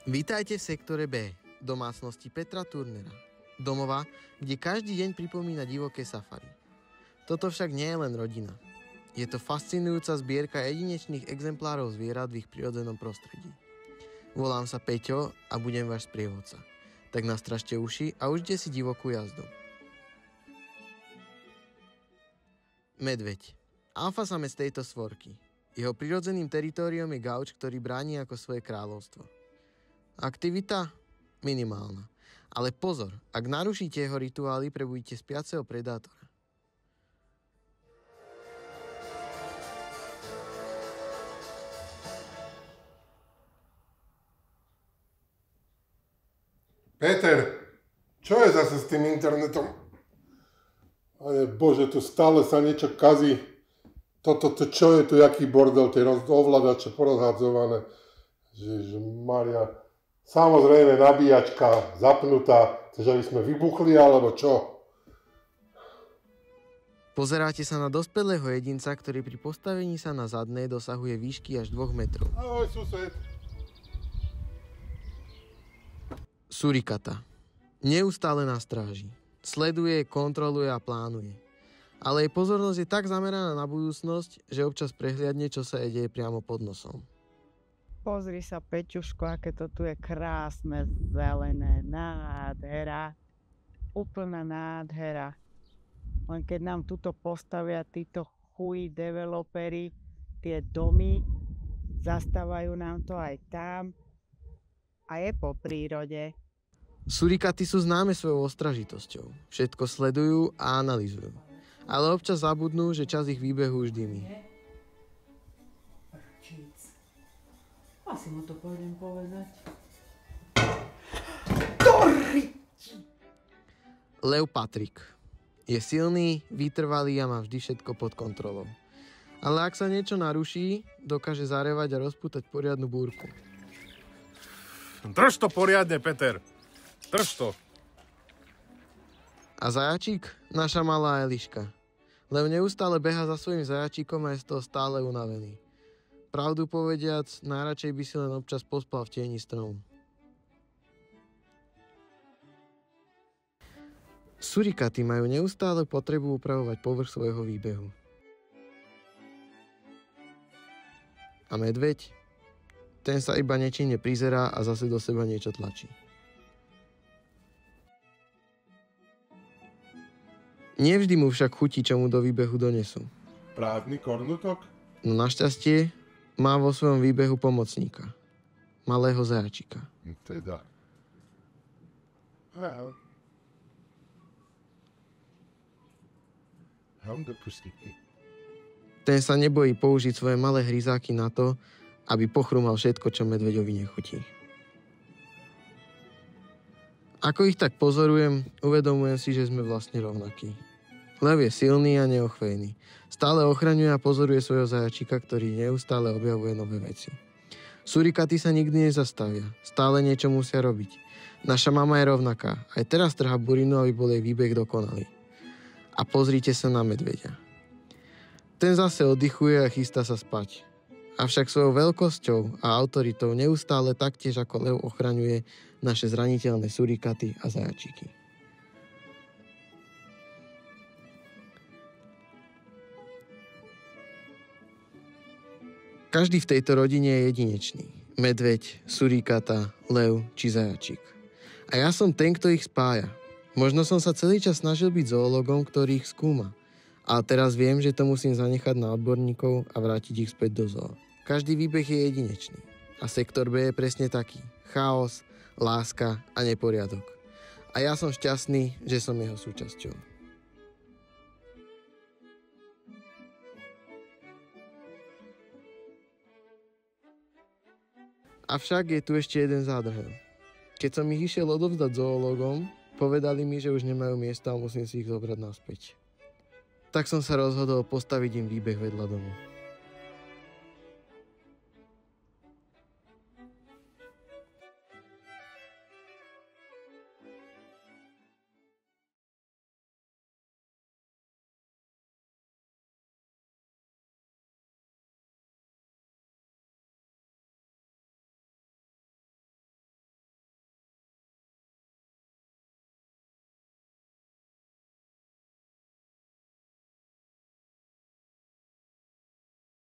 Vítajte v sektore B, domácnosti Petra Turnera. Domova, kde každý deň pripomína divoké safari. Toto však nie je len rodina. Je to fascinujúca zbierka jedinečných exemplárov zvierat v ich prirodzenom prostredí. Volám sa Peťo a budem váš sprievodca. Tak nastražte uši a užite si divokú jazdu. Medveď. Alfasamec tejto svorky. Jeho prirodzeným teritóriom je gauč, ktorý bráni ako svoje kráľovstvo. Aktivita? Minimálna. Ale pozor, ak narušíte jeho rituály, prebudíte spiaceho predátora. Peter, čo je zase s tým internetom? Ale bože, tu stále sa niečo kazí. Čo je tu, jaký bordel, tie ovládače porozhadzované. Ježišmaria. Samozrejme, nabíjačka zapnutá, že by sme vybuchli, alebo čo? Pozeráte sa na dospelého jedinca, ktorý pri postavení sa na zadnej dosahuje výšky až 2 metrov. Ahoj, sused. Surikata. Neustále na stráži. Sleduje, kontroluje a plánuje. Ale jej pozornosť je tak zameraná na budúcnosť, že občas prehliadne, čo sa jej deje priamo pod nosom. Pozri sa, Peťuško, aké to tu je krásne, zelené, nádhera. Úplná nádhera. Len keď nám tuto postavia títo chují developeri, tie domy, zastávajú nám to aj tam a je po prírode. Surikaty sú známe svojou ostražitosťou. Všetko sledujú a analyzujú. Ale občas zabudnú, že čas ich výbehu už dymí. Asi mu to pôjdem povedať. Lev Patrik. Je silný, vytrvalý a má vždy všetko pod kontrolou. Ale ak sa niečo naruší, dokáže zarevať a rozpútať poriadnu búrku. Drž to poriadne, Peter. Drž to. A zajačík? Naša malá Eliška. Lev neustále beha za svojím zajačíkom a je z toho stále unavený. Pravdu povediac, najradšej by si len občas pospal v tieni stromu. Surikaty majú neustále potrebu upravovať povrch svojho výbehu. A medveď? Ten sa iba nečinne prizerá a zase do seba niečo tlačí. Nevždy mu však chutí, čo mu do výbehu donesú. Prázdny kornutok? No našťastie má vo svojom výbehu pomocníka. Malého zajačika. Teda. Ten sa nebojí použiť svoje malé hryzáky na to, aby pochrúmal všetko, čo medveďovi nechutí. Ako ich tak pozorujem, uvedomujem si, že sme vlastne rovnakí. Lev je silný a neochvejný. Stále ochraňuje a pozoruje svojho zajačika, ktorý neustále objavuje nové veci. Surikaty sa nikdy nezastavia. Stále niečo musia robiť. Naša mama je rovnaká. Aj teraz trhá burinu, aby bol jej výbeh dokonalý. A pozrite sa na medveďa. Ten zase oddychuje a chystá sa spať. Avšak svojou veľkosťou a autoritou neustále taktiež ako lev ochraňuje naše zraniteľné surikaty a zajačiky. Každý v tejto rodine je jedinečný. Medveď, surikata, lev či zajačik. A ja som ten, kto ich spája. Možno som sa celý čas snažil byť zoologom, ktorý ich skúma. Ale teraz viem, že to musím zanechať na odborníkov a vrátiť ich späť do zoo. Každý výbeh je jedinečný. A sektor B je presne taký. Chaos, láska a neporiadok. A ja som šťastný, že som jeho súčasťou. Avšak je tu ešte jeden zádrhel. Keď som ich išiel odovzdať zoológom, povedali mi, že už nemajú miesta a musím si ich zobrať naspäť. Tak som sa rozhodol postaviť im výbeh vedľa domu.